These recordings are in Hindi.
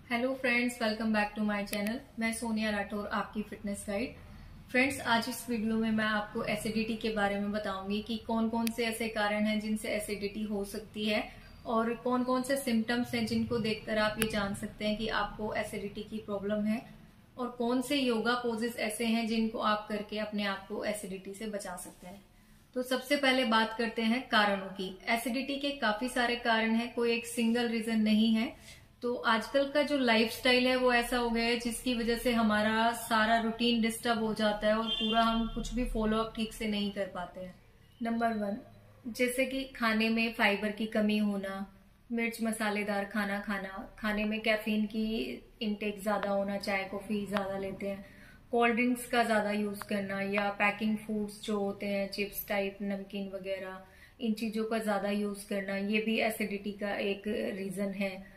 Hello friends, welcome back to my channel. मैं सोनिया राठौर, आपकी फिटनेस गाइड। फ्रेंड्स, आज इस वीडियो में मैं आपको एसिडिटी के बारे में बताऊंगी कि कौन कौन से ऐसे कारण हैं जिनसे एसिडिटी हो सकती है और कौन कौन से सिम्टम्स हैं जिनको देखकर आप ये जान सकते हैं कि आपको एसिडिटी की प्रॉब्लम है, और कौन से योगा पोजेस ऐसे हैं जिनको आप करके अपने आप को एसिडिटी से बचा सकते हैं। तो सबसे पहले बात करते हैं कारणों की। एसिडिटी के काफी सारे कारण हैं, कोई एक सिंगल रीजन नहीं है। तो आजकल का जो लाइफस्टाइल है वो ऐसा हो गया है जिसकी वजह से हमारा सारा रूटीन डिस्टर्ब हो जाता है और पूरा हम कुछ भी फॉलो अप ठीक से नहीं कर पाते हैं। नंबर 1, जैसे कि खाने में फाइबर की कमी होना, मिर्च मसालेदार खाना खाना, खाने में कैफीन की इनटेक ज्यादा होना, चाय कॉफी ज्यादा लेते हैं, कोल्ड ड्रिंक्स का ज्यादा यूज करना, या पैकिंग फूड्स जो होते हैं चिप्स टाइप, नमकीन वगैरह, इन चीजों का ज्यादा यूज करना, ये भी एसिडिटी का एक रीजन है।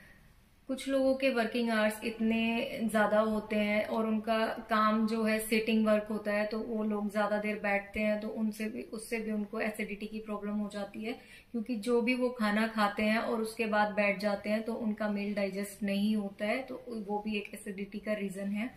कुछ लोगों के वर्किंग आवर्स इतने ज्यादा होते हैं और उनका काम जो है सिटिंग वर्क होता है, तो वो लोग ज्यादा देर बैठते हैं, तो उससे भी उनको एसिडिटी की प्रॉब्लम हो जाती है, क्योंकि जो भी वो खाना खाते हैं और उसके बाद बैठ जाते हैं तो उनका मील डाइजेस्ट नहीं होता है, तो वो भी एक एसिडिटी का रीजन है।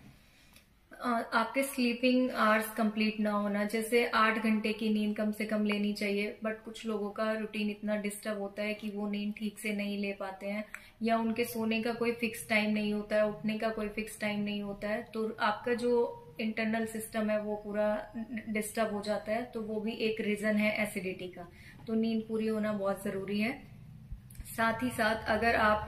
आपके स्लीपिंग आवर्स कंप्लीट ना होना, जैसे 8 घंटे की नींद कम से कम लेनी चाहिए, बट कुछ लोगों का रूटीन इतना डिस्टर्ब होता है कि वो नींद ठीक से नहीं ले पाते हैं, या उनके सोने का कोई फिक्स टाइम नहीं होता है, उठने का कोई फिक्स टाइम नहीं होता है, तो आपका जो इंटरनल सिस्टम है वो पूरा डिस्टर्ब हो जाता है, तो वो भी एक रीजन है एसिडिटी का। तो नींद पूरी होना बहुत जरूरी है। साथ ही साथ अगर आप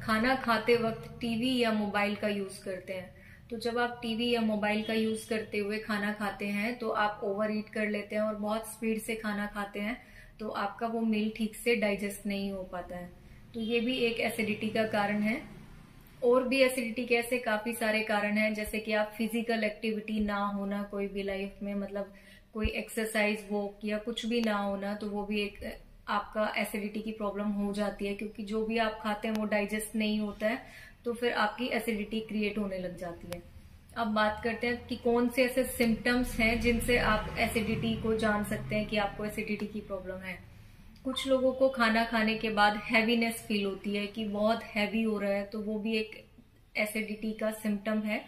खाना खाते वक्त टीवी या मोबाइल का यूज करते हैं, तो जब आप टीवी या मोबाइल का यूज करते हुए खाना खाते हैं तो आप ओवर ईट कर लेते हैं और बहुत स्पीड से खाना खाते हैं, तो आपका वो मील ठीक से डाइजेस्ट नहीं हो पाता है, तो ये भी एक एसिडिटी का कारण है। और भी एसिडिटी के ऐसे काफी सारे कारण हैं, जैसे कि आप फिजिकल एक्टिविटी ना होना कोई भी लाइफ में, मतलब कोई एक्सरसाइज वॉक या कुछ भी ना होना, तो वो भी एक आपका एसिडिटी की प्रॉब्लम हो जाती है, क्योंकि जो भी आप खाते हैं वो डाइजेस्ट नहीं होता है, तो फिर आपकी एसिडिटी क्रिएट होने लग जाती है। अब बात करते हैं कि कौन से ऐसे सिम्टम्स हैं जिनसे आप एसिडिटी को जान सकते हैं कि आपको एसिडिटी की प्रॉब्लम है। कुछ लोगों को खाना खाने के बाद हैवीनेस फील होती है कि बहुत हैवी हो रहा है, तो वो भी एक एसिडिटी का सिम्टम है।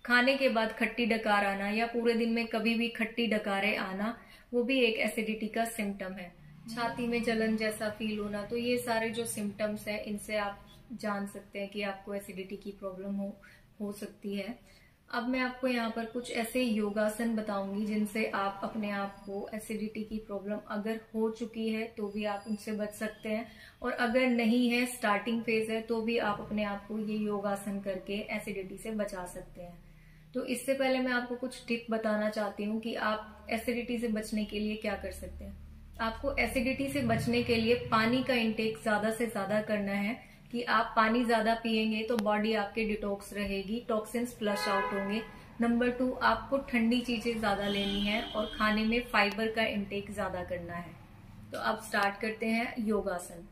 खाने के बाद खट्टी डकार आना या पूरे दिन में कभी भी खट्टी डकारें आना, वो भी एक एसिडिटी का सिम्टम है। छाती में जलन जैसा फील होना, तो ये सारे जो सिम्टम्स हैं इनसे आप जान सकते हैं कि आपको एसिडिटी की प्रॉब्लम हो सकती है। अब मैं आपको यहाँ पर कुछ ऐसे योगासन बताऊंगी जिनसे आप अपने आप को एसिडिटी की प्रॉब्लम अगर हो चुकी है तो भी आप उनसे बच सकते हैं, और अगर नहीं है, स्टार्टिंग फेज है, तो भी आप अपने आप को ये योगासन करके एसिडिटी से बचा सकते हैं। तो इससे पहले मैं आपको कुछ टिप बताना चाहती हूँ कि आप एसिडिटी से बचने के लिए क्या कर सकते हैं। आपको एसिडिटी से बचने के लिए पानी का इंटेक ज्यादा से ज्यादा करना है, कि आप पानी ज्यादा पिएंगे तो बॉडी आपके डिटॉक्स रहेगी, टॉक्सिन्स फ्लश आउट होंगे। नंबर 2, आपको ठंडी चीजें ज्यादा लेनी है और खाने में फाइबर का इंटेक ज्यादा करना है। तो अब स्टार्ट करते हैं योगासन।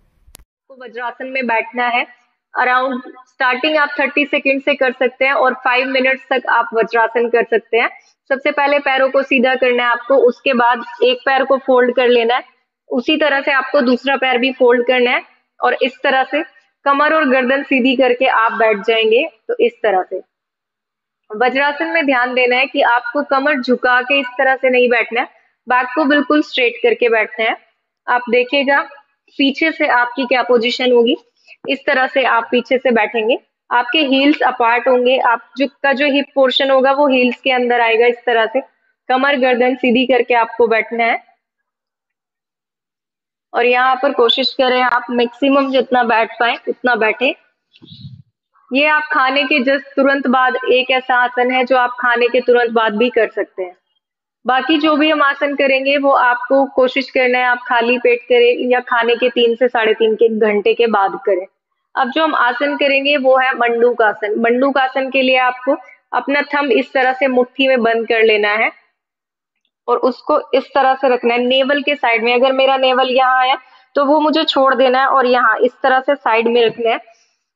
को वज्रासन में बैठना है। अराउंड स्टार्टिंग आप 30 सेकंड से कर सकते हैं और 5 मिनट्स तक आप वज्रासन कर सकते हैं। सबसे पहले पैरों को सीधा करना है आपको, उसके बाद एक पैर को फोल्ड कर लेना है, उसी तरह से आपको दूसरा पैर भी फोल्ड करना है, और इस तरह से कमर और गर्दन सीधी करके आप बैठ जाएंगे। तो इस तरह से वज्रासन में ध्यान देना है कि आपको कमर झुका के इस तरह से नहीं बैठना है, बैक को बिल्कुल स्ट्रेट करके बैठना है। आप देखिएगा पीछे से आपकी क्या पोजीशन होगी, इस तरह से आप पीछे से बैठेंगे, आपके हील्स अपार्ट होंगे, आप जो हिप पोर्शन होगा वो हील्स के अंदर आएगा। इस तरह से कमर गर्दन सीधी करके आपको बैठना है, और यहाँ पर कोशिश करें आप मैक्सिमम जितना बैठ पाए उतना बैठे। ये आप खाने के जस्ट तुरंत बाद एक ऐसा आसन है जो आप खाने के तुरंत बाद भी कर सकते हैं। बाकी जो भी हम आसन करेंगे वो आपको कोशिश करना है आप खाली पेट करें या खाने के 3 से 3.5 के घंटे के बाद करें। अब जो हम आसन करेंगे वो है मंडूक आसन। मंडूक आसन के लिए आपको अपना थंब इस तरह से मुट्ठी में बंद कर लेना है और उसको इस तरह से रखना है नेवल के साइड में। अगर मेरा नेवल यहाँ है तो वो मुझे छोड़ देना है और यहाँ इस तरह से साइड में रखना है।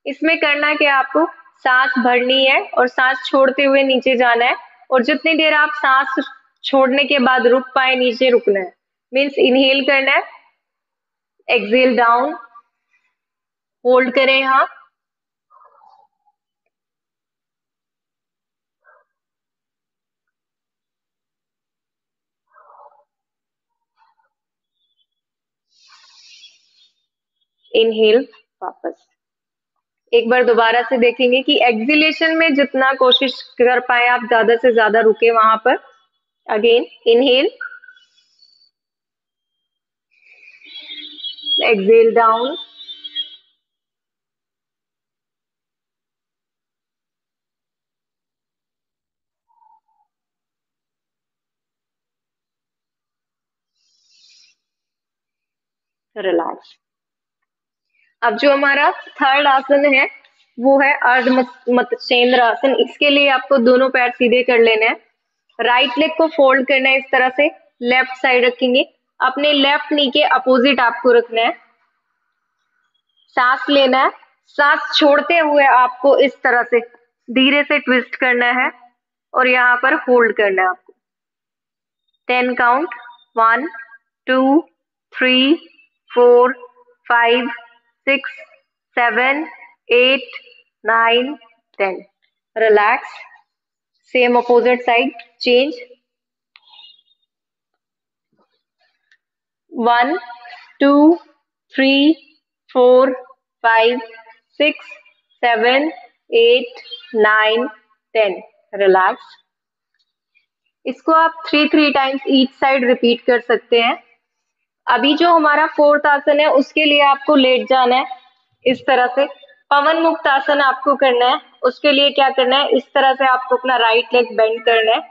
इसमें करना है कि आपको सांस भरनी है और सांस छोड़ते हुए नीचे जाना है, और जितनी देर आप सांस छोड़ने के बाद रुक पाए नीचे रुकना है। मीन्स इनहेल करना है, एक्सहेल डाउन, होल्ड करें यहाँ, इनहेल वापस। एक बार दोबारा से देखेंगे कि एक्सहेलेशन में जितना कोशिश कर पाए आप ज्यादा से ज्यादा रुके वहां पर। Again inhale, exhale down, relax. अब जो हमारा थर्ड आसन है वो है अर्ध मत्स्येंद्र आसन। इसके लिए आपको दोनों पैर सीधे कर लेने हैं, राइट लेग को फोल्ड करना है इस तरह से, लेफ्ट साइड रखेंगे, अपने लेफ्ट नी के अपोजिट आपको रखना है, सांस लेना है, सांस छोड़ते हुए आपको इस तरह से धीरे से ट्विस्ट करना है और यहाँ पर होल्ड करना है आपको 10 count, 1 2 3 4 5 6 7 8 9 10। Relax. Same opposite side, change. 1 2 3 4 5 6 7 8 9 10। Relax. इसको आप 3 टाइम्स ईच साइड रिपीट कर सकते हैं। अभी जो हमारा फोर्थ आसन है उसके लिए आपको लेट जाना है इस तरह से, पवन मुक्त आसन आपको करना है। उसके लिए क्या करना है, इस तरह से आपको अपना राइट लेग बेंड करना है,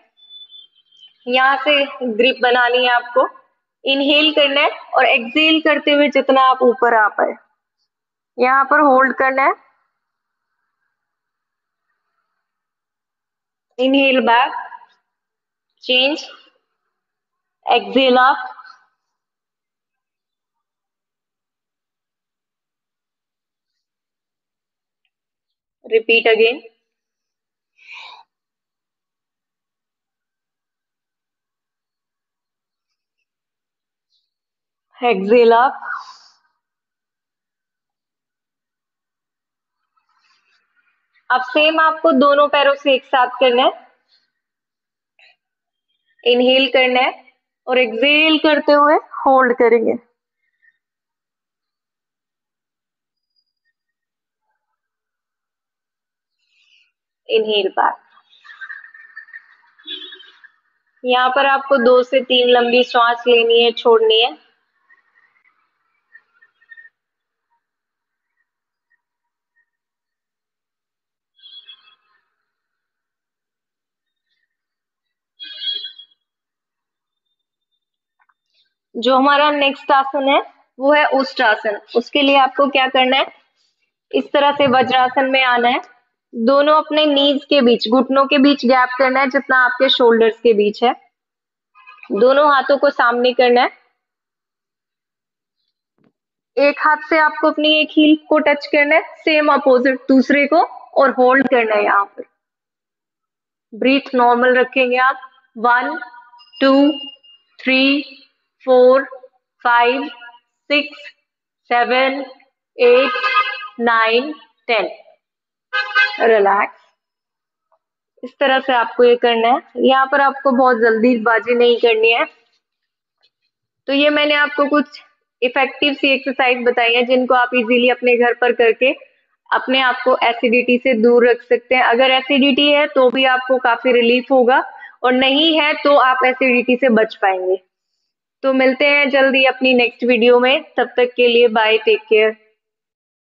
यहाँ से ग्रिप बनानी है आपको, इनहेल करना है और एक्सहेल करते हुए जितना आप ऊपर आ पाए यहाँ पर होल्ड करना है, inhale back, change, exhale up, repeat again, exhale up, अब सेम आपको दोनों पैरों से एक साथ करना है, इनहेल करना है और एक्सहेल करते हुए होल्ड करेंगे, इनहेल बैक। यहाँ पर आपको 2 से 3 लंबी सांस लेनी है, छोड़नी है। जो हमारा नेक्स्ट आसन है वो है उष्ट्रासन। उसके लिए आपको क्या करना है, इस तरह से वज्रासन में आना है, दोनों अपने नीज के बीच, घुटनों के बीच गैप करना है जितना आपके शोल्डर्स के बीच है, दोनों हाथों को सामने करना है, एक हाथ से आपको अपनी एक हील को टच करना है, सेम अपोजिट दूसरे को, और होल्ड करना है यहाँ पर। ब्रीथ नॉर्मल रखेंगे आप। 1 2 3 4 5 6 7 8 9 10। रिलैक्स। इस तरह से आपको ये करना है। यहाँ पर आपको बहुत जल्दीबाजी नहीं करनी है। तो ये मैंने आपको कुछ इफेक्टिव सी एक्सरसाइज बताई है जिनको आप इजीली अपने घर पर करके अपने आप को एसिडिटी से दूर रख सकते हैं। अगर एसिडिटी है तो भी आपको काफी रिलीफ होगा, और नहीं है तो आप एसिडिटी से बच पाएंगे। तो मिलते हैं जल्दी अपनी नेक्स्ट वीडियो में, तब तक के लिए बाय, टेक केयर।